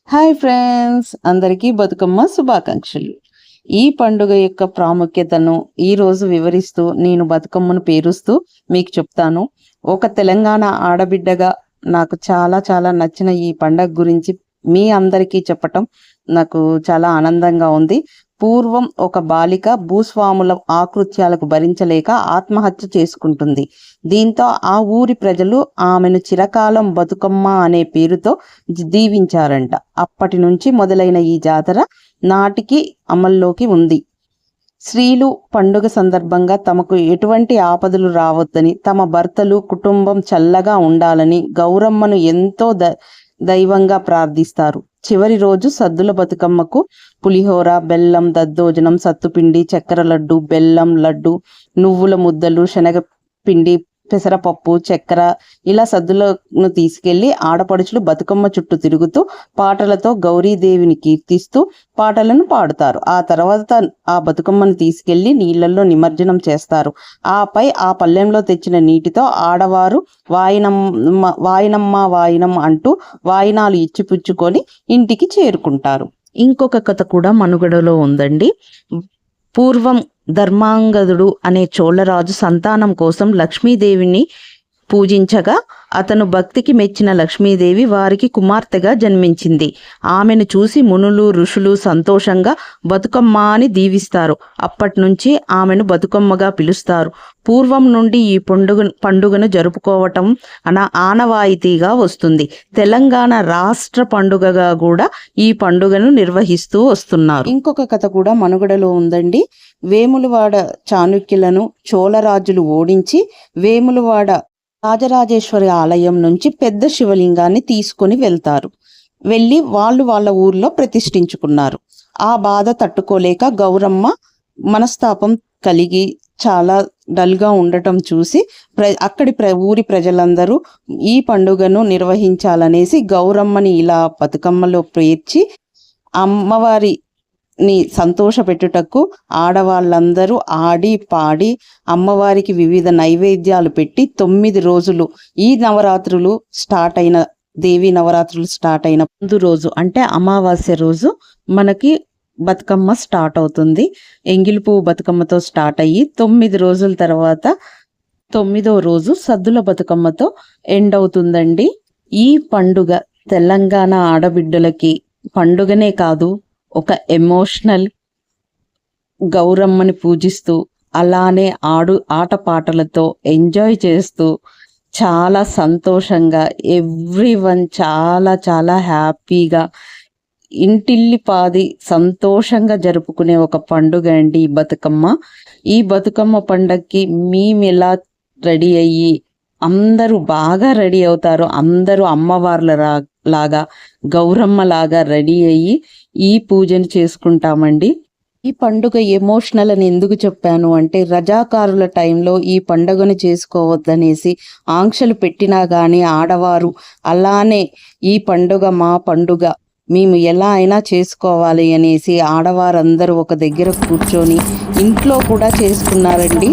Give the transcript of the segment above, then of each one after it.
Hi friends, అందరికీ బతుకమ్మ శుభాకాంక్షలు. ఈ పండుగ యొక్క ప్రాముఖ్యతను ఈరోజు వివరిస్తూ నేను బతుకమ్మను పేరుస్తూ మీకు చెప్తాను. ఒక తెలంగాణ ఆడబిడ్డగా నాకు చాలా చాలా నచ్చిన ఈ పండగ గురించి మీ అందరికీ చెప్పటం నాకు చాలా ఆనందంగా ఉంది. పూర్వం ఒక బాలిక భూస్వాముల ఆకృత్యాలకు భరించలేక ఆత్మహత్య చేసుకుంటుంది. దీంతో ఆ ఊరి ప్రజలు ఆమెను చిరకాలం బతుకమ్మ అనే పేరుతో దీవించారంట. అప్పటి నుంచి మొదలైన ఈ జాతర నాటికి అమల్లోకి ఉంది. స్త్రీలు పండుగ సందర్భంగా తమకు ఎటువంటి ఆపదలు రావద్దని, తమ భర్తలు కుటుంబం చల్లగా ఉండాలని గౌరమ్మను ఎంతో దైవంగా ప్రార్థిస్తారు. చివరి రోజు సద్దుల బతుకమ్మకు పులిహోర, బెల్లం, దద్దోజనం, సత్తుపిండి, చక్కెర లడ్డు, బెల్లం లడ్డు, నువ్వుల ముద్దలు, శనగపిండి, పెసరపప్పు, చక్కెర ఇలా సద్దులను తీసుకెళ్లి ఆడపడుచులు బతుకమ్మ చుట్టూ తిరుగుతూ పాటలతో గౌరీదేవిని కీర్తిస్తూ పాటలను పాడుతారు. ఆ తర్వాత ఆ బతుకమ్మను తీసుకెళ్లి నీళ్లలో నిమజ్జనం చేస్తారు. ఆపై ఆ పల్లెంలో తెచ్చిన నీటితో ఆడవారు వాయినమ్మ వాయినం అంటూ వాయినాలు ఇచ్చిపుచ్చుకొని ఇంటికి చేరుకుంటారు. ఇంకొక కథ కూడా మనుగడలో ఉందండి. పూర్వం ధర్మాంగదుడు అనే చోళరాజు సంతానం కోసం లక్ష్మీదేవిని పూజించగా అతను భక్తికి మెచ్చిన లక్ష్మీదేవి వారికి కుమార్తెగా జన్మించింది. ఆమెను చూసి మునులు, ఋషులు సంతోషంగా బతుకమ్మ అని దీవిస్తారు. అప్పటి నుంచి ఆమెను బతుకమ్మగా పిలుస్తారు. పూర్వం నుండి ఈ పండుగను జరుపుకోవటం ఆనవాయితీగా వస్తుంది. తెలంగాణ రాష్ట్ర పండుగగా కూడా ఈ పండుగను నిర్వహిస్తూ వస్తున్నారు. ఇంకొక కథ కూడా మనుగడలో ఉందండి. వేములవాడ చాళుక్యులను చోళరాజులు ఓడించి వేములవాడ రాజరాజేశ్వరి ఆలయం నుంచి పెద్ద శివలింగాన్ని తీసుకొని వెళ్ళి వాళ్ళ ఊర్లో ప్రతిష్ఠించుకున్నారు. ఆ బాధ తట్టుకోలేక గౌరమ్మ మనస్తాపం కలిగి చాలా డల్గా ఉండటం చూసి అక్కడి ఊరి ప్రజలందరూ ఈ పండుగను నిర్వహించాలనేసి గౌరమ్మని ఇలా బతుకమ్మలో పేర్చి అమ్మవారిని సంతోషపెట్టుటకు ఆడవాళ్ళందరూ ఆడి పాడి అమ్మవారికి వివిధ నైవేద్యాలు పెట్టి 9 రోజులు ఈ నవరాత్రులు దేవీ నవరాత్రులు స్టార్ట్ అయిన ముందు రోజు అంటే అమావాస్య రోజు మనకి బతుకమ్మ స్టార్ట్ అవుతుంది. ఎంగిలి పువ్వు బతుకమ్మతో స్టార్ట్ అయ్యి 9 రోజుల తర్వాత 9వ రోజు సద్దుల బతుకమ్మతో ఎండ్ అవుతుందండి. ఈ పండుగ తెలంగాణ ఆడబిడ్డలకి పండుగనే కాదు, ఒక ఎమోషనల్. గౌరమ్మని పూజిస్తూ అలానే ఆటపాటలతో ఎంజాయ్ చేస్తూ చాలా సంతోషంగా ఎవ్రీవన్ చాలా చాలా హ్యాపీగా ఇంటిల్లిపాది సంతోషంగా జరుపుకునే ఒక పండుగ అండి ఈ బతుకమ్మ. ఈ బతుకమ్మ పండగకి మేము ఎలా రెడీ అయ్యి అందరూ బాగా రెడీ అవుతారు. అందరూ అమ్మవార్ల లాగా గౌరమ్మ లాగా రెడీ అయ్యి ఈ పూజను చేసుకుంటామండి. ఈ పండుగ ఎమోషనల్ అని ఎందుకు చెప్పాను అంటే రజాకారుల టైంలో ఈ పండుగను చేసుకోవద్దనేసి ఆంక్షలు పెట్టినా కానీ ఆడవారు అలానే ఈ పండుగ మా పండుగ, మేము ఎలా అయినా చేసుకోవాలి అనేసి ఆడవారందరూ ఒక దగ్గర కూర్చొని ఇంట్లో కూడా చేసుకున్నారండి.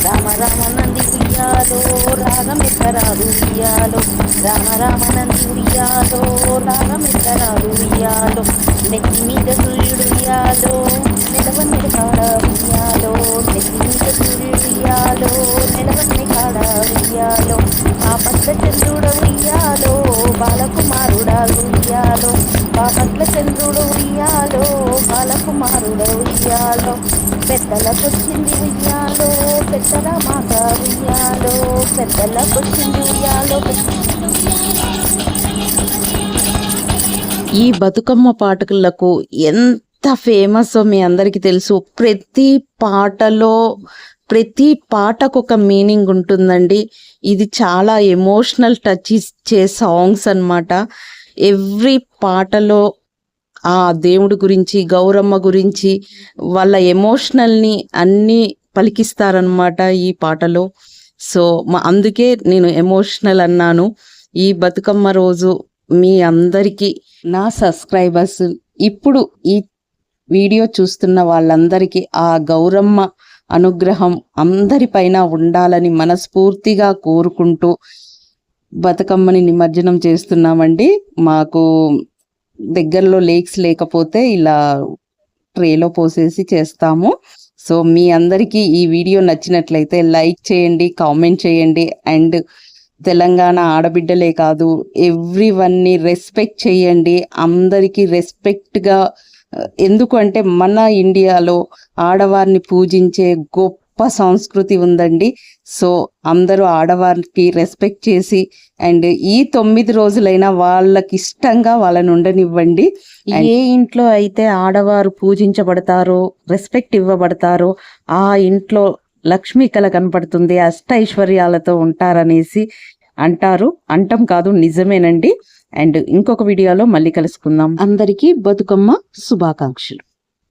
రామ రామ నంది ఉయ్యాలో రాగమెత్తరాదు ఉయ్యాలో, రామ రామ నంది ఉయ్యాలో రాగమెత్తరాదు ఉయ్యాలో, నెత్తి మీద సూర్యుడు ఉయ్యాలో నిలవన్ని కాడ ఉయ్యాలో, నెత్తి మీద సూర్యుడు ఉయ్యాలో నిలవన్ని కాడ ఉయ్యాలో, ఆ పట్ల చంద్రుడు ఉయ్యాలో బాలకుమారుడ ఉయ్యాలో, ఆ పట్ల చంద్రుడు ఉయ్యాలో బాలకుమారుడ ఉయ్యాలో, పెద్దలకొచ్చింది ఉయ్యాలో పెద్దల మాట ఉయ్యాలో, పెద్దలకొచ్చింది ఉయ్యాలో. ఈ బతుకమ్మ పాటలకు ఎంత ఫేమస్ మీ అందరికీ తెలుసు. ప్రతి పాటకు ఒక మీనింగ్ ఉంటుందండి. ఇది చాలా ఎమోషనల్ టచ్ ఇచ్చే సాంగ్స్ అన్నమాట. ఎవ్రీ పాటలో ఆ దేవుడి గురించి, గౌరమ్మ గురించి, వాళ్ళ ఎమోషనల్ని అన్నీ పలికిస్తారనమాట ఈ పాటలో. సో అందుకే నేను ఎమోషనల్ అన్నాను. ఈ బతుకమ్మ రోజు మీ అందరికీ, నా సబ్స్క్రైబర్స్, ఇప్పుడు ఈ వీడియో చూస్తున్న వాళ్ళందరికీ ఆ గౌరమ్మ అనుగ్రహం అందరిపైన ఉండాలని మనస్ఫూర్తిగా కోరుకుంటూ బతుకమ్మని నిమజ్జనం చేస్తున్నామండి. మాకు దగ్గరలో లేక్స్ లేకపోతే ఇలా ట్రేలో పోసేసి చేస్తాము. సో మీ అందరికీ ఈ వీడియో నచ్చినట్లయితే లైక్ చేయండి, కామెంట్ చేయండి. అండ్ తెలంగాణ ఆడబిడ్డలే కాదు, ఎవ్రీవన్ని రెస్పెక్ట్ చేయండి. అందరికీ రెస్పెక్ట్గా, ఎందుకు అంటే మన ఇండియాలో ఆడవారిని పూజించే గొప్ప సంస్కృతి ఉందండి. సో అందరూ ఆడవారికి రెస్పెక్ట్ చేసి అండ్ ఈ 9 రోజులైనా వాళ్ళకి ఇష్టంగా వాళ్ళని ఉండనివ్వండి. ఏ ఇంట్లో అయితే ఆడవారు పూజించబడతారో, రెస్పెక్ట్ ఇవ్వబడతారో ఆ ఇంట్లో లక్ష్మీ కళ కనపడుతుంది, అష్టైశ్వర్యాలతో ఉంటారనేసి అంటారు. అంటం కాదు, నిజమేనండి. అండ్ ఇంకొక వీడియోలో మళ్ళీ కలుసుకుందాం. అందరికీ బతుకమ్మ శుభాకాంక్షలు.